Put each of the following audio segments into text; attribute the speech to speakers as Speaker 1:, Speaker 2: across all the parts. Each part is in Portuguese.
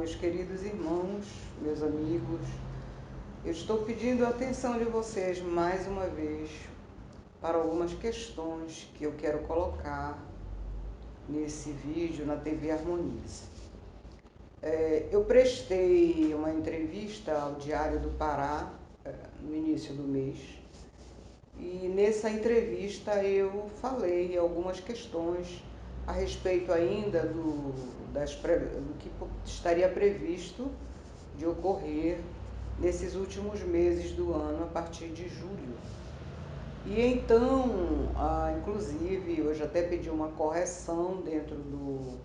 Speaker 1: meus queridos irmãos, meus amigos. Eu estou pedindo a atenção de vocês mais uma vez para algumas questões que eu quero colocar nesse vídeo na TV Harmonize. Eu prestei uma entrevista ao Diário do Pará no início do mês e nessa entrevista eu falei algumas questões a respeito ainda do que estaria previsto de ocorrer nesses últimos meses do ano, a partir de julho. E então, inclusive, hoje até pedi uma correção dentro do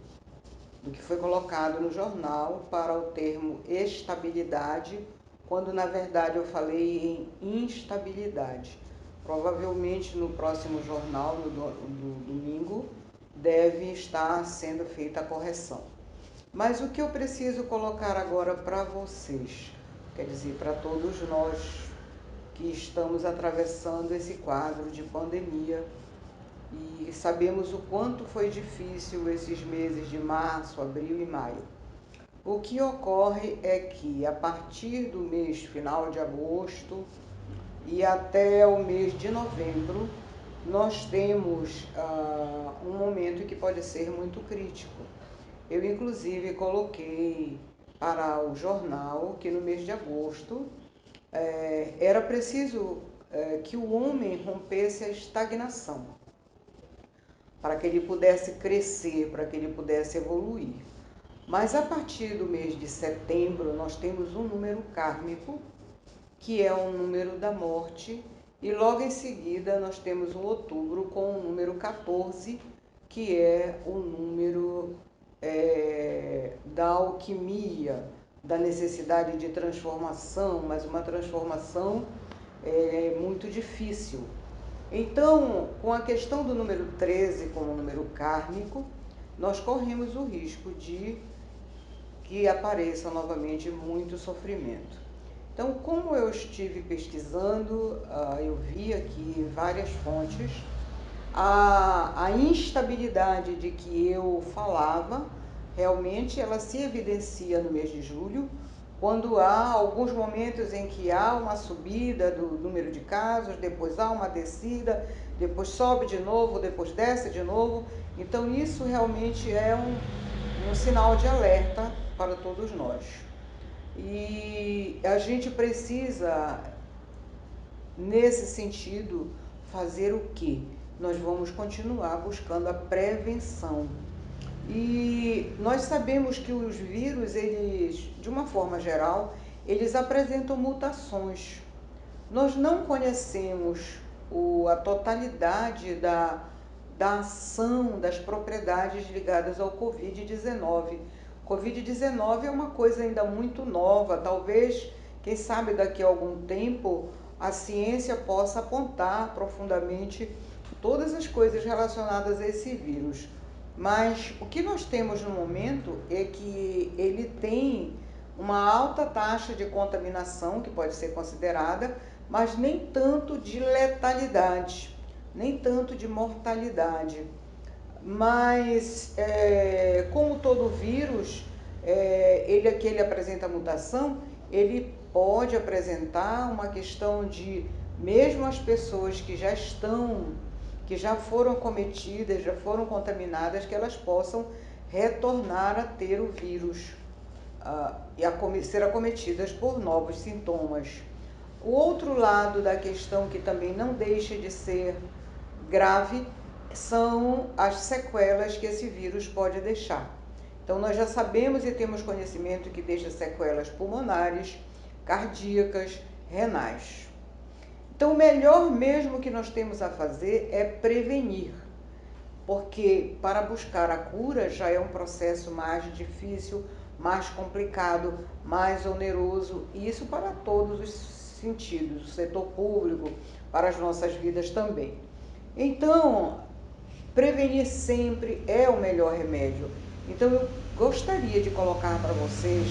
Speaker 1: que foi colocado no jornal para o termo estabilidade, quando na verdade eu falei em instabilidade. Provavelmente no próximo jornal, no domingo, deve estar sendo feita a correção. Mas o que eu preciso colocar agora para vocês, quer dizer, para todos nós que estamos atravessando esse quadro de pandemia e sabemos o quanto foi difícil esses meses de março, abril e maio. O que ocorre é que a partir do mês final de agosto e até o mês de novembro, nós temos um momento que pode ser muito crítico. Eu, inclusive, coloquei para o jornal que no mês de agosto era preciso que o homem rompesse a estagnação, para que ele pudesse crescer, para que ele pudesse evoluir. Mas a partir do mês de setembro, nós temos um número kármico, que é o número da morte, e logo em seguida nós temos o outubro com o número 14, que é o número da alquimia, da necessidade de transformação, mas uma transformação muito difícil. Então, com a questão do número 13 como número kármico, nós corremos o risco de que apareça novamente muito sofrimento. Então, como eu estive pesquisando, eu vi aqui em várias fontes a instabilidade de que eu falava, realmente ela se evidencia no mês de julho, quando há alguns momentos em que há uma subida do número de casos, depois há uma descida, depois sobe de novo, depois desce de novo. Então isso realmente é um sinal de alerta para todos nós. E a gente precisa, nesse sentido, fazer o quê? Nós vamos continuar buscando a prevenção. E nós sabemos que os vírus, eles, de uma forma geral, eles apresentam mutações. Nós não conhecemos a totalidade da ação, das propriedades ligadas ao Covid-19. Covid-19 é uma coisa ainda muito nova, talvez, quem sabe daqui a algum tempo, a ciência possa apontar profundamente todas as coisas relacionadas a esse vírus. Mas o que nós temos no momento é que ele tem uma alta taxa de contaminação, que pode ser considerada, mas nem tanto de letalidade, nem tanto de mortalidade. Mas, como todo vírus, ele apresenta mutação, ele pode apresentar uma questão de, mesmo as pessoas que já foram acometidas, já foram contaminadas, que elas possam retornar a ter o vírus e ser acometidas por novos sintomas. O outro lado da questão, que também não deixa de ser grave, são as sequelas que esse vírus pode deixar. Então, nós já sabemos e temos conhecimento que deixa sequelas pulmonares, cardíacas, renais. Então, o melhor mesmo que nós temos a fazer é prevenir, porque para buscar a cura já é um processo mais difícil, mais complicado, mais oneroso, e isso para todos os sentidos, o setor público, para as nossas vidas também. Então, prevenir sempre é o melhor remédio. Então, eu gostaria de colocar para vocês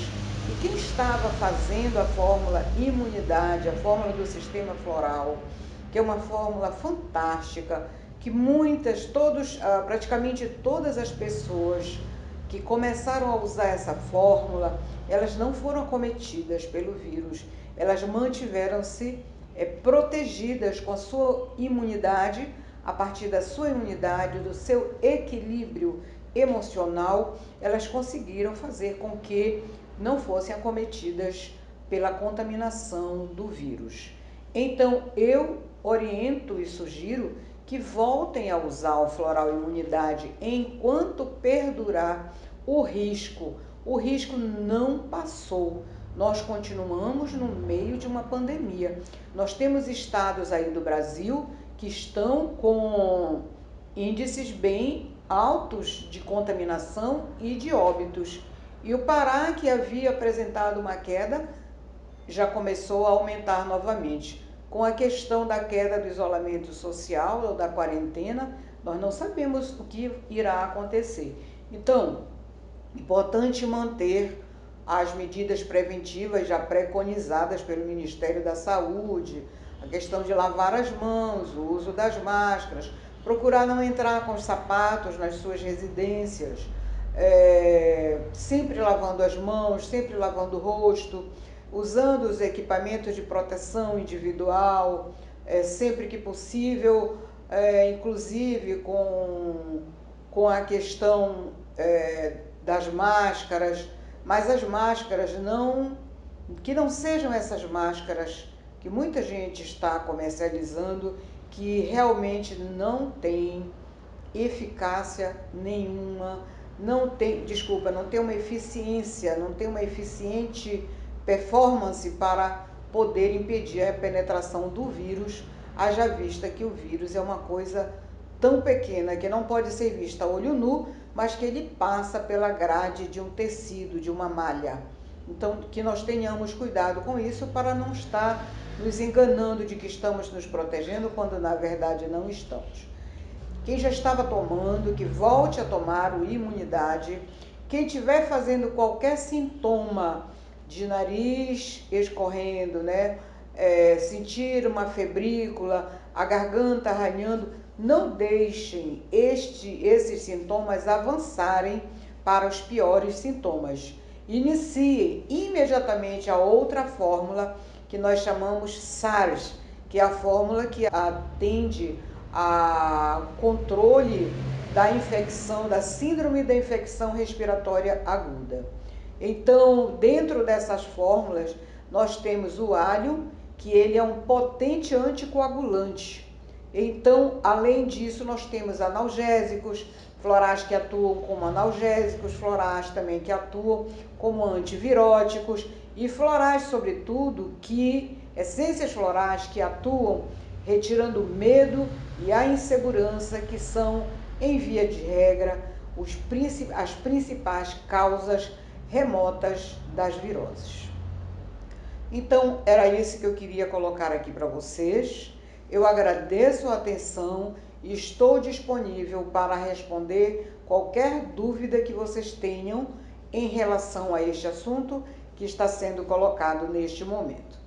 Speaker 1: que quem estava fazendo a fórmula imunidade, a fórmula do sistema floral, que é uma fórmula fantástica, que praticamente todas as pessoas que que começaram a usar essa fórmula, elas não foram acometidas pelo vírus, elas mantiveram-se protegidas com a sua imunidade, a partir da sua imunidade, do seu equilíbrio emocional, elas conseguiram fazer com que não fossem acometidas pela contaminação do vírus. Então, eu oriento e sugiro que voltem a usar o Floral Imunidade enquanto perdurar o risco. O risco não passou. Nós continuamos no meio de uma pandemia. Nós temos estados aí do Brasil que estão com índices bem altos de contaminação e de óbitos. E o Pará, que havia apresentado uma queda, já começou a aumentar novamente. Com a questão da queda do isolamento social ou da quarentena, nós não sabemos o que irá acontecer. Então, importante manter as medidas preventivas já preconizadas pelo Ministério da Saúde, a questão de lavar as mãos, o uso das máscaras, procurar não entrar com os sapatos nas suas residências, sempre lavando as mãos, sempre lavando o rosto, usando os equipamentos de proteção individual, sempre que possível, inclusive com a questão das máscaras, mas as máscaras que não sejam essas máscaras que muita gente está comercializando, que realmente não tem eficácia nenhuma, não tem uma eficiência, não tem uma eficiente performance para poder impedir a penetração do vírus, haja vista que o vírus é uma coisa tão pequena que não pode ser vista a olho nu, mas que ele passa pela grade de um tecido, de uma malha. Então, que nós tenhamos cuidado com isso para não estar nos enganando de que estamos nos protegendo, quando na verdade não estamos. Quem já estava tomando, que volte a tomar o Imunidade. Quem estiver fazendo qualquer sintoma de nariz escorrendo, sentir uma febrícula, a garganta arranhando, não deixem esses sintomas avançarem para os piores sintomas. Iniciem imediatamente a outra fórmula que nós chamamos SARS, que é a fórmula que atende ao controle da infecção, da síndrome da infecção respiratória aguda. Então, dentro dessas fórmulas, nós temos o alho, que ele é um potente anticoagulante. Então, além disso, nós temos analgésicos, florais que atuam como analgésicos, florais também que atuam como antiviróticos e florais, sobretudo, essências florais que atuam retirando o medo e a insegurança, que são, em via de regra, as principais causas remotas das viroses. Então, era isso que eu queria colocar aqui para vocês. Eu agradeço a atenção e estou disponível para responder qualquer dúvida que vocês tenham em relação a este assunto que está sendo colocado neste momento.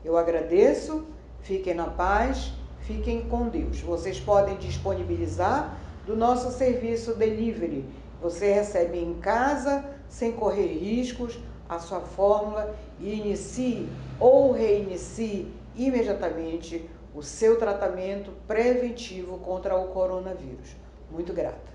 Speaker 1: Eu agradeço, fiquem na paz, fiquem com Deus. Vocês podem disponibilizar do nosso serviço delivery. Você recebe em casa, sem correr riscos, a sua fórmula e inicie ou reinicie imediatamente o seu tratamento preventivo contra o coronavírus. Muito grata.